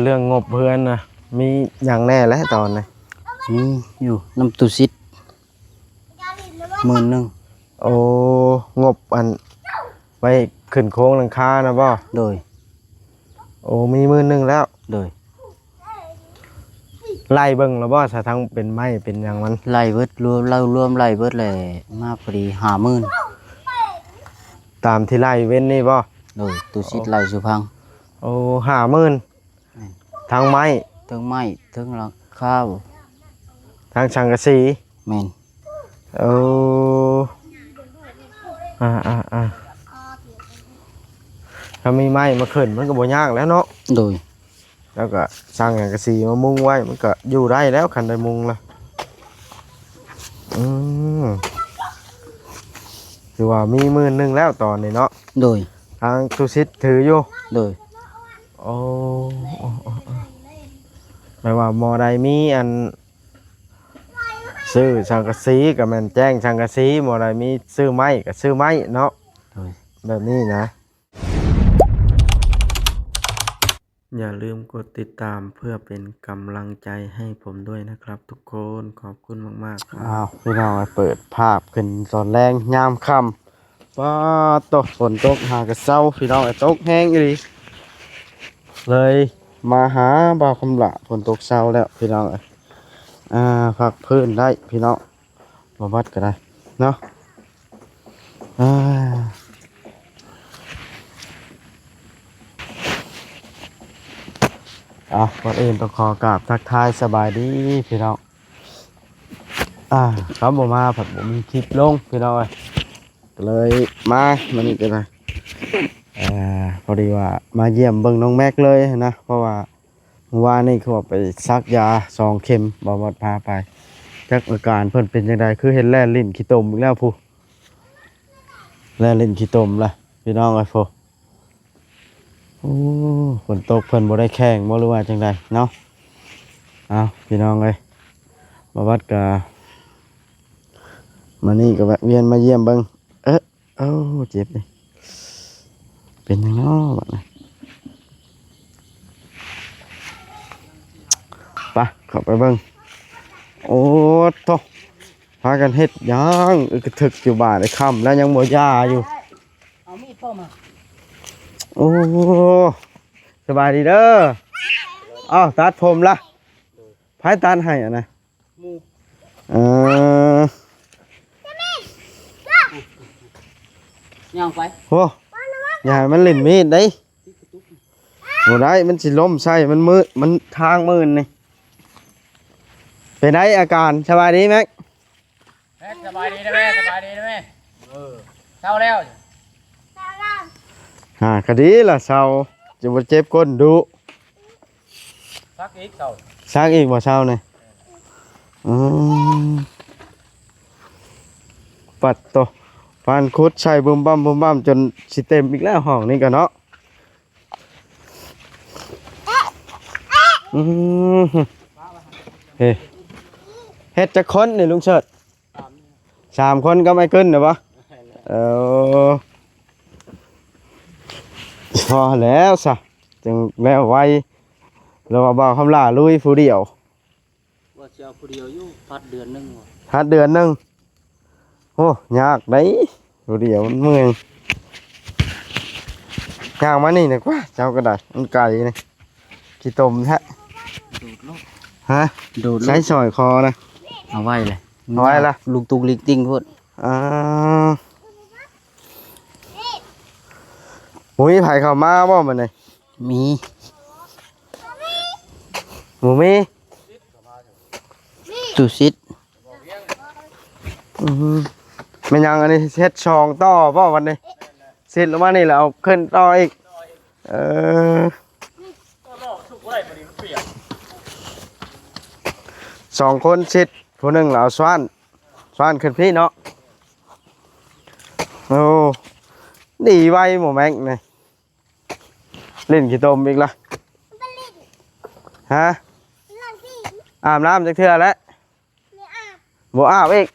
เรื่องงบเพื่อนนะมีอย่างแน่แล้วตอนนี้มีอยู่น้ำตุซิด10,000โอ้งบอันไปขึ้นโค้งหลังคานะบ่โดยโอ้มี10,000แล้วโดยไล่เบิ่งแล้วบ่ถ้าทั้งเป็นไม้เป็นอย่างมันไล่เบิดรวมเรารวมไล่เบิดเลยมาพอดี50,000ตามที่ไล่เว้นนี่บ่โดยตุซิดไล่สุพังโอ้50,000ทั้งไม้ทั้งไม้ทั้งหลังข้าวทั้งสังกะสีแม่นโอ้อ่าถ้ามีไม้มาขึ้นมันก็บ่ยากแล้วเนาะโดยแล้วก็สร้างสังกะสีมามุงไว้มันก็อยู่ได้แล้วคันได้มุงละคือว่ามี10,000แล้วตอนนี้เนาะโดยทางตุซิดถืออยู่โดยโอ้หมายว่ามอใดมีอันซื้อสังกะสีกับมันแจ้งสังกะสีมอใดมีซื้อไม้กับซื้อไม้เนาะแบบนี้นะอย่าลืมกดติดตามเพื่อเป็นกำลังใจให้ผมด้วยนะครับทุกคนขอบคุณมากๆครับพี่น้องเปิดภาพขึ้นตอนแรงยามค่ำว้าตกฝนตกหากระเซ้าพี่น้องตกแห้งอีกเลยมาหาบ่าวคำละฝนตกเช้าแล้วพี่น้องพักพื้นได้พี่น้องมาวัดก็ได้เนาะก่อนอื่นต้องขอกราบทักทายสบายดีพี่น้องครับผมมาผัดผมมีคลิปลงพี่น้องเลยมามันนี่ก็ได้พอดีว่ามาเยี่ยมเบิ่งน้องแม็กเลยนะเพราะว่าว่านี่เขาบอกไปซักยา2 เข็มบอมดพาไปจักอาการเพิ่นเป็นยังไงคือเห็นแล่ลิ้นขี้ตมอีกแล้วผู้แล่ลิ้นขี้ตมล่ะพี่น้องไอ้โฟโอ้ฝนตกเพิ่นบ่ได้แข่งบ่รู้ว่าจังไดเนาะพี่น้องเอ้ยมาวัดกะมานี่ก็แวะเวียนมาเยี่ยมเบิ่งเจ็บเลยเป็นยังไงบ้างนะไปเข้าไปเบิ่งโอ้โตพากันเฮ็ดยังกระถึกอยู่บ้านไอ้ค่ำแล้วยังบ่ย่าอยู่เอามีดเข้ามาโอ้สบายดีเด้อตัดผมละไผตัดให้อ่ะนะย่างไปโอ้อย่ามันเล่นมีดได้บ่ได้มันสิล้มใส่มันมืดมันทางมืดนี่เป็นไงอาการสบายดีไหมสบายดีนะแม่สบายดีนะแม่เศร้าแล้วคดีล่ะเศร้าจะบ่เจ็บก้นดุซักอีกเศร้าซักอีกบ่เศร้านี่ปัดโตฟานคุดใส่บุ้มบั่มจนสิเต็มอีกแล้วห้องนี้กันเนาะเฮ็ดจะคนนี่ลุงเชิด3 คนก็ไม่ขึ้นเหรอวะพอแล้วซะจึงแล้วไว้เราบ่าวคำลาลุยผู้เดียวว่าจะเอาผู้เดียวอยู่พัดเดือนนึงโอ้ยากได้ผู้เดียวมันเมื่อยยากมานี่นะกว่าเจ้าก็ได้มันไก่นี่ขี้ตมแท้ฮะใช้สอยคอนะเอาไว้เลยเอาไว้ละลูกตุกลิกติ้งพูดหมูมีไผ่เข้ามาบ่มันเลยมีหมูมีตุซิดมันยังอันนี้เซ็ตช่องต่อบ่วันนี้เสร็จแล้วมานี่แล้วเอาขึ้นต่ออีก2 คนเสร็จผู้หนึ่งเราสว่านขึ้นพี่เนาะโอ้ดีไวหมูแม็กนี่เล่นขี้ตมอีกละฮะอาบน้ำจากเทื่อแล้วบ่อาบอีก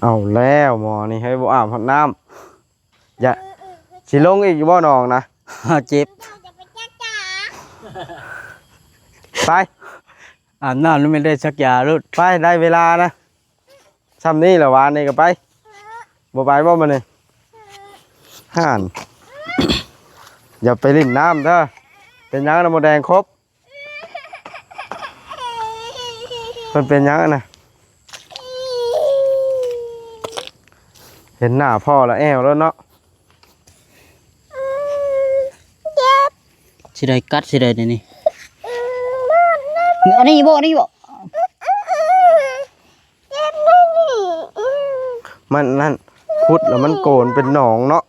เอาแล้วหมอนี่ให้บ่อาบน้ำอย่าสิลงอีกบ่นองนะ เจ็บ ไป อาบน้ำแล้วไม่ได้ชักยาลูก ไปได้เวลานะซ้ำนี่แหละวานนี่ก็ไปบ่ไปบ่มาเนี่ยห่าน อย่าไปลิ่นน้ำเด้อเป็นหยังน้ำมดแดงครบมันเป็นหยังนะเห็นหน้าพ่อแล้วแอวแล้วเนาะ สิได้กัดสิได้นี่อันนี้บ่อันนี้บ่ มันนั่นพุดแล้วมันโกนเป็นหนองเนาะ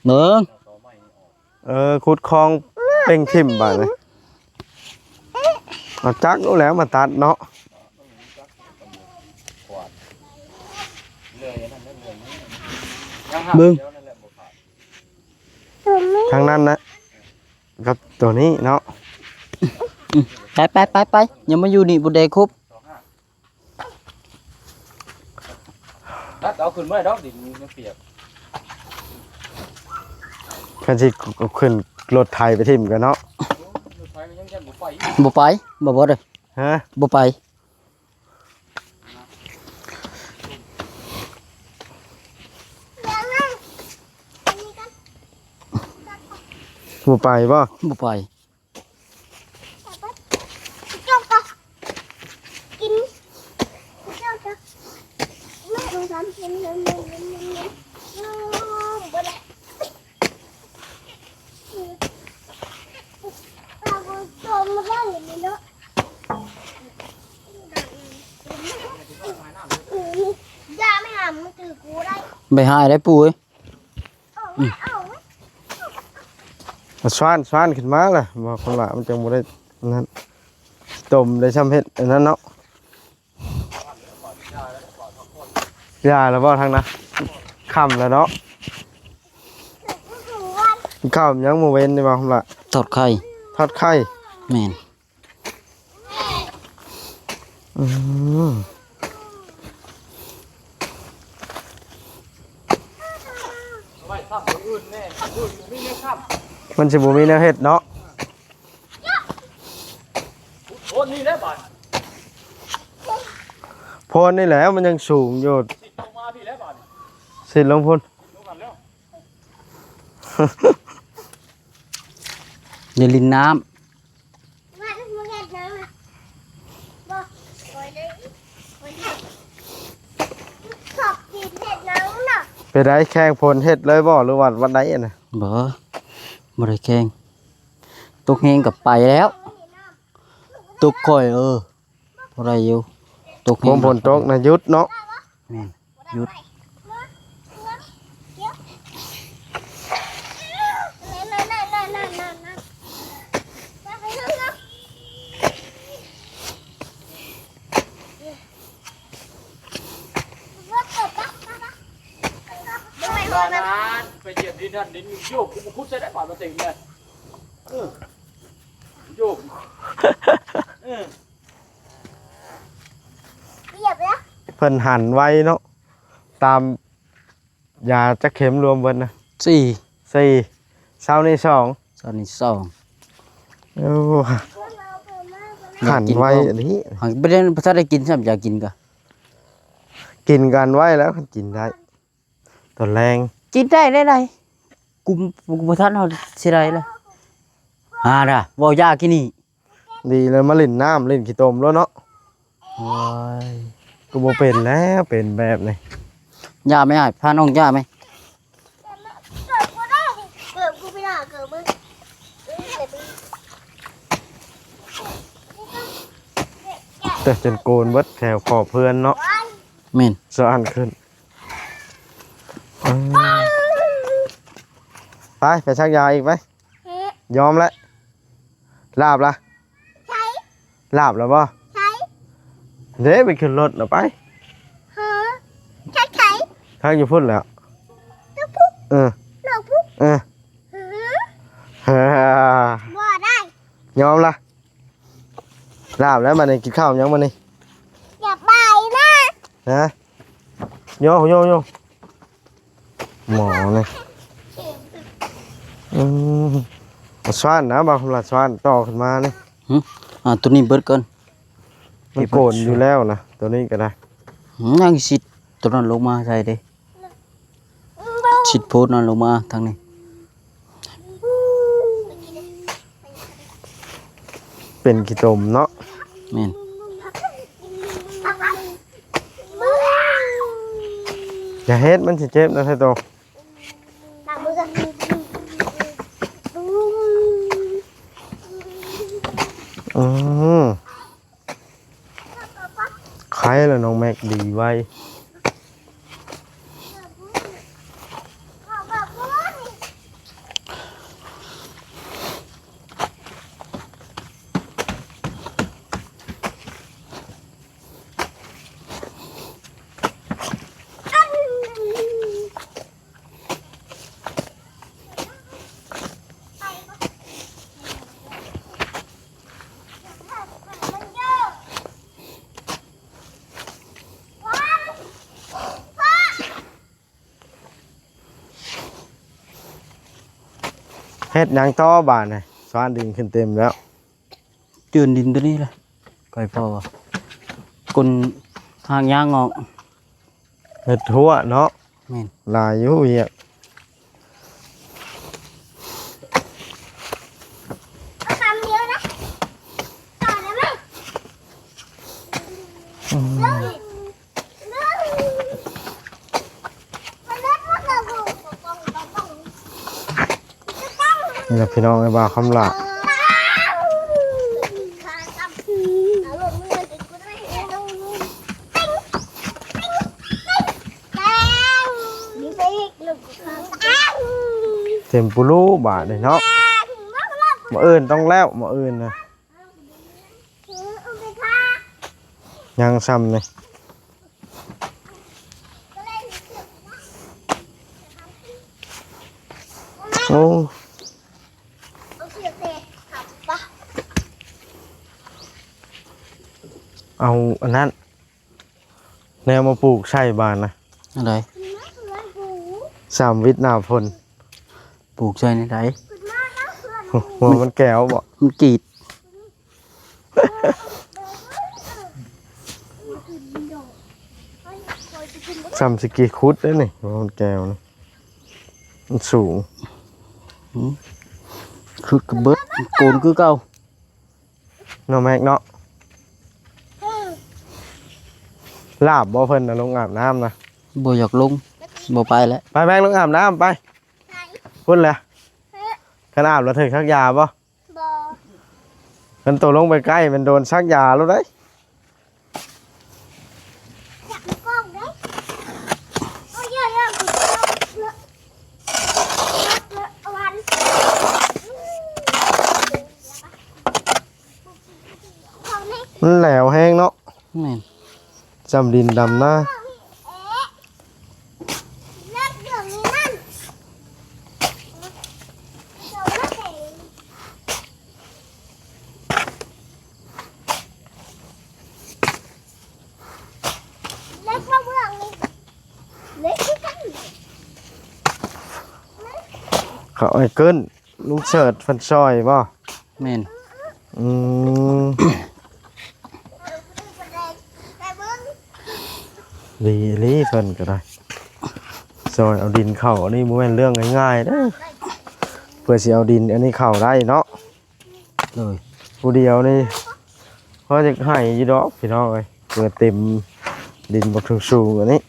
เบิ่ง ขุดคลองเป่งทิ่มไปเลยมาจักรู้แล้วมาตัดเนาะเบิ่ง ทางนั้นนะกับตัวนี้เนาะ ไปอย่ามาอยู่นี่บ่ได้ครบ ตัดเอาขึ้นไม่ได้ดอกดินมันเปียก กันสิขึ้นรถไทยไปทิ่มกันเนาะ รถไฟมันยังแค่บุไฟ บ่ไปบ่เด้อ ฮะ บ่ไป บ่ไปบ่ บ่ไป ไปหายได้ปู่เอ้ย สวานขึ้นมาล่ะบ่คนละมันจังบ่ได้นั่นต้มได้ซ้ำเฮ็ดอันนั้นเนาะยาแล้วบ่ทางนะค่ำแล้วเนาะข้าวยังบ่เว้นได้บ่คนละ ทอดไข่ ทอดไข่ แม่น อืม ไว้ข้ามอื่นแน่อื่นไม่ได้ข้าม มันสิบ่มีแนวเฮ็ดเนาะ โอ้นี่แหละบ้าน โพนนี่แหละมันยังสูงอยู่ ติดลงมาพี่แล้วบ้าน สิลงพุ่น ลงกันแล้ว อย่าลินน้ำ ไปได้แข่งพลเฮ็ดเลยบ่หรือว่าวันใดอะน่ะ บ่ได้แข่งตกแฮงกับไปแล้วตกก่อยบ่ได้อยู่ตกแฮ ผม ง ฝนตกนะหยุดเนาะ แม่นหยุด บ้านนั้นไปเหยียบดินนั่นดินโยกกูมาคุดใส่ได้บ้านมาติ่งเลยโยก เพิ่นหันไว้เนาะตามยาจักเข็มรวมเบิดนะ 4 4เช้านี้2 ตอนนี้2 โอ้หันไว้อันนี้ หังบ่ได้บ่ทันได้กินซ้ํอยากกินก็ กินกันไว้แล้วกินได้ตอนแรง กินได้ได้กุมบ่ทันเฮาสิได้เลยหาด่ะเว้ายากกินนี่ ดีเลยมาเล่นน้ำเล่นขี้ตมแล้วเนาะ โอ้ย ก็บ่เป็นแล้วเป็นแบบนี้ ย่าไหมอ้ายพาน้องย่าไหม แต่จนโกนเบิดแถวขอบเพื่อนเนาะ แม่น สะอันขึ้นไปชักยาอีกไหมยอมแล้วลาบละลาบแล้วบ่เด้ไปขึ้นรถแล้วไปทักอยู่พุ่นแล้วเออเออฮ่ายอมละลาบแล้วมานี่กินข้าวยังมานี่ฮะโยหมอเลย อืมสว่านนะบางคนละสว่านต่อขึ้นมานี่ ตัวนี้เบิดก่อน มันโกนอยู่แล้วนะตัวนี้ก็ได้ ยังสิตัวนั้นลงมาใส่เด้ชิดโพดนั้นลงมาทางนี้ เป็นขี้ตมเนาะ แม่น อย่าเฮ็ดมันสิเจ็บนะไทโตอืมใครล่ะน้องแม็กดีไว้เฮ็ดหยังต่อบาดนี่สว่านดึงขึ้นเต็มแล้ว เจือนดินตัวนี้แหละก่อยพ่อว่ากุนทางยางออก เฮ็ดทั่วเนาะ แม่น หลายอยู่เหี้ย นี่แหละพี่น้องไอ้บ่าวคำหลักเต็มปุรูบาทเลยเนาะมาเอินต้องแล้วมาเอินนะยังซ้ำเลยโอ้เอาอันนั้นแนวมาปลูกใช่บานนะ อะไร สามวิทย์หนาพล ปลูกใส่ในได หัวมันแก้วบ่ มันกรีด สามสกีคุดได้นี่หัวมันแก้วนะมันสูง คือกระเบิดโกนคือเก่า เนาะแม็กเนาะลาบบ่เพิ่นนะลงอาบน้ำนะ บ่อยากลงบ่ไปแล้ว ไปแม็กลงอาบน้ำไปพุ่นเลยกันอาบแล้วถึงชักยาบ่มันตัวลงไปใกล้มันโดนชักยาแล้วได้มันแหลวแห้งเนาะ แม่น จำดินดำหน้าเขาไอ้เกินลุงเฉิดฟันซอยบ่ แม่น อืม ดีลีเพิ่นก็ได้ซอยเอาดินเข้าอันนี้บ่แม่นเรื่องง่ายๆเด้อเพื่อสิเอาดินอันนี้เข้าได้เนาะ เลย ผู้เดียวนี่เขาจะให้อยู่ดอกพี่น้องเอ้ยเพื่อเต็มดินบ่ถึงสูงอันนี้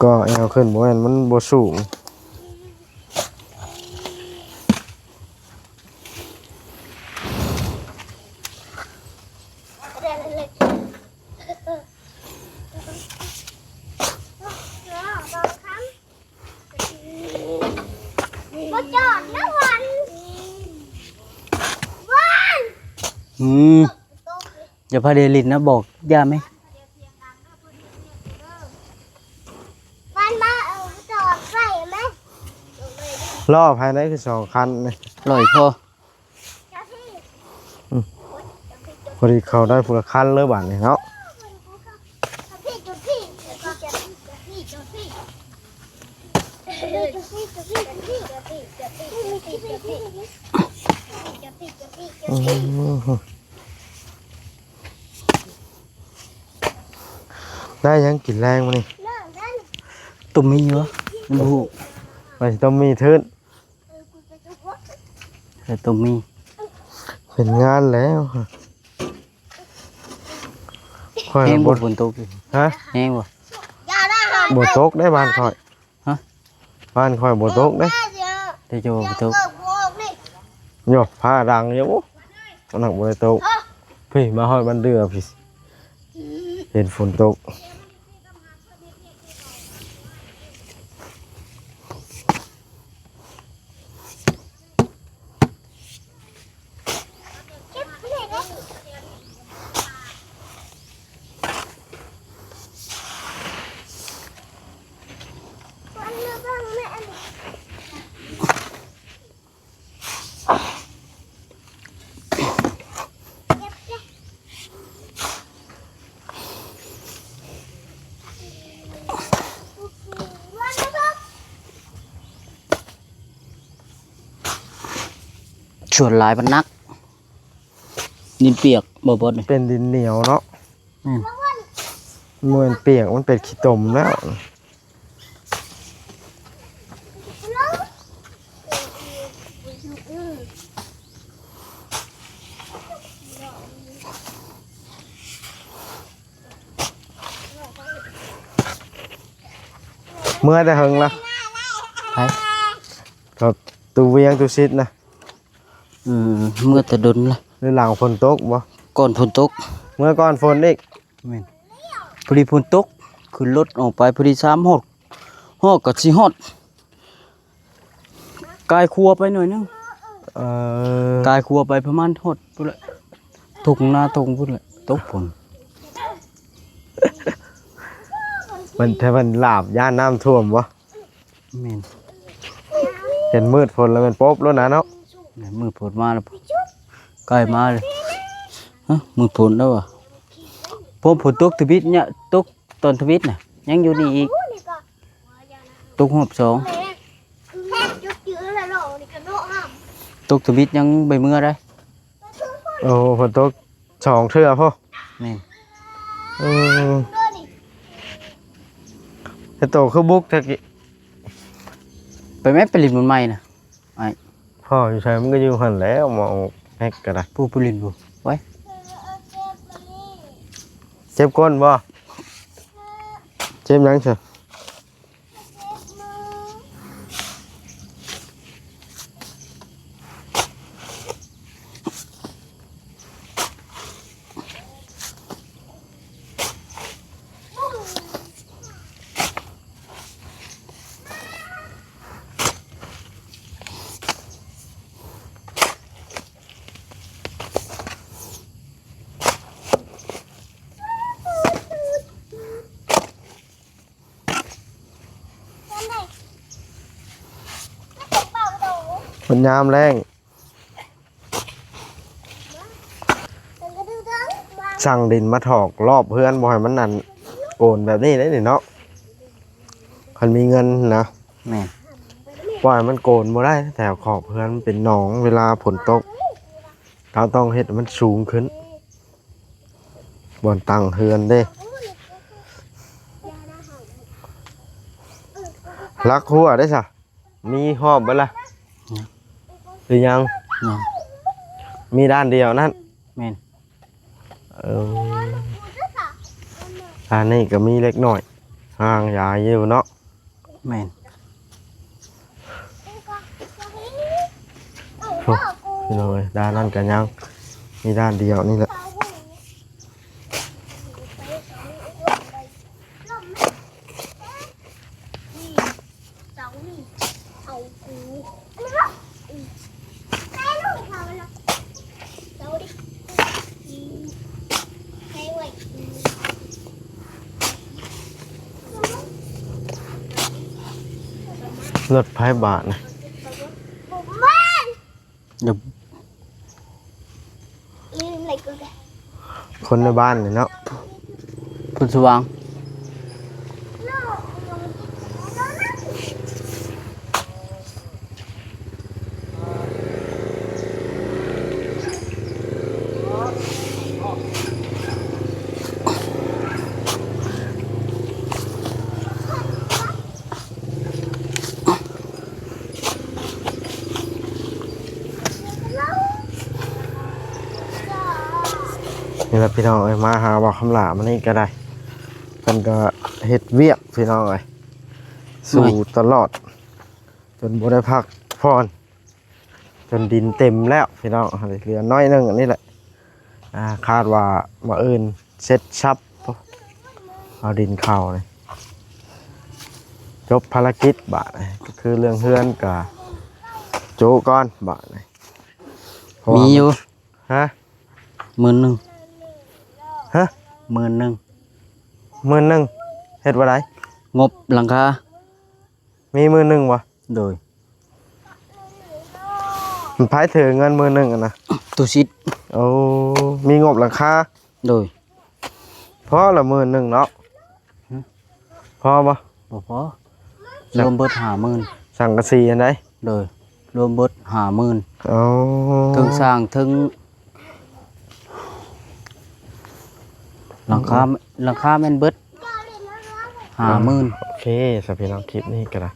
ก็เอาขึ้นบ่แม่นมันบ่สูงอย่าพาเดลินนะบอกย่าไหม ล้อภายในคือ2คันนี่ ลอยพ่อ พอดีเข้าได้ผู้ละคันเลยบาดนี้เนาะ อืมได้ยังกินแรงมานี่ ตุ่มมีวะบ่ฮู้ ไปต้องมีทื่น แต่ตุ่มมี เป็นงานแล้วค่อย แห้ง บ บ่ ด ฝนตกอยู่ ฮะ แห้งบ่ บดตกได้บ้านค่อย ฮะ บ้านค่อยบดตกได้ แต่จะบ่ฝนตก โยผ้าดังเยอะมันหนักบดตกพี่มาหอยบันเดือพี่เห็นฝนตก ชวนหลายมันนักดินเปียกบ่บดนี่ เป็นดินเหนียวเนาะ อืม มันเปียกมันเป็นขี้ตมแล้ว เมื่อแต่หึงละ ไป ครับตูเวียงตูซิดนะ เมื่อแต่ดนละ หรือหลังฝนตกบ่ ก่อนฝนตก เมื่อก่อนฝนอีก แม่นพอดีฝนตกขึ้นรถออกไปพอดี3ฮอดก็สิฮอดกายครัวไปหน่อยนึง เอ่อก ายครัวไปประมาณฮอดพุ่นแหละตกหน้าตกพุ่นแหละตกฝน มันถ้ามันหลาบย่านน้ำท่วมบ่ แม่น เห็นมืดฝนแล้วมันป๊บแล้วนะเนาะ มือฝนมาแล้วใกล้มาเลยฮะมือฝนแล้วอ่ะพอฝนตกทวิตเนี่ยตกตอนทวิตน่ะยังอยู่นี่อีกตกหอบสองตกทวิตยังไปเมื่อได้ โอ้ฝนตกสองเทื่อพ่อ แม่น อืมแต่โตคือบุกตะกี้ ไปแม่ไปลินบนไม้น่ะ พ่ออยู่ใช้มันก็อยู่หันแล้วมองแฮกก็ได้ ผู้ไปลินผู้ไว้ เจ็บก้นบ่เจ็บหยังเฉย มันยามแรงสั่งดินมาถอกรอบเพื่อนบ่ให้มันนั่นโกนแบบนี้ได้นี่เนาะคันมีเงินนะ แม่น ปล่อยมันโกนบ่ได้แต่ขอบเพื่อนมันเป็นหนองเวลาฝนตกเราต้องเฮ็ดให้มันสูงขึ้นบ่อนตั้งเฮือนเด้ลักหัวได้ซะมีหอบบ่ล่ะหรือยัง ยัง มีด้านเดียวนั่น แม่น ด้านนี้ก็มีเล็กน้อยห่างยายอยู่เนาะ แม่น พี่น้อยด้านนั้นก็ยังมีด้านเดียวนี่แหละรถไฟบาทนะ เดี๋ยว คนในบ้านนี่เนาะ พุ่นสว่าง นี่แหละพี่น้องเอ้ยมาหาว่าคำหลามันนี่ก็ได้เพิ่นก็เฮ็ดเวียกพี่น้องเอ้ยสู้ตลอด จนบ่ได้พักพรจนดินเต็มแล้วพี่น้องเหลือน้อยหนึงอันนี้แหละคาดว่ามาอื่นเสร็จชับเอาดินเข้าเลยจบภารกิจบาดนี้ก็คือเรื่องเฮือนกับโจก้อนบาดนี้เพราะว่า มีอยู่ ฮะ 10,000 ฮะ 10,000 10,000เฮ็ดบ่ได้ งบหลังคา มี10,000บ่ โดย มันพายถือเงิน10,000อ่ะนะ ตุชิด โอ้มีงบหลังคา โดย พอละ10,000เนาะพอบ่ บ่พอรวมเบิด50,000 สังกะสีอันใด โดยรวมเบิด50,000 โอ้ ถึงสร้างถึงหลังคาแม่นเบิด50,000 โอเคสำหรับพี่น้องคลิปนี้ก็ได้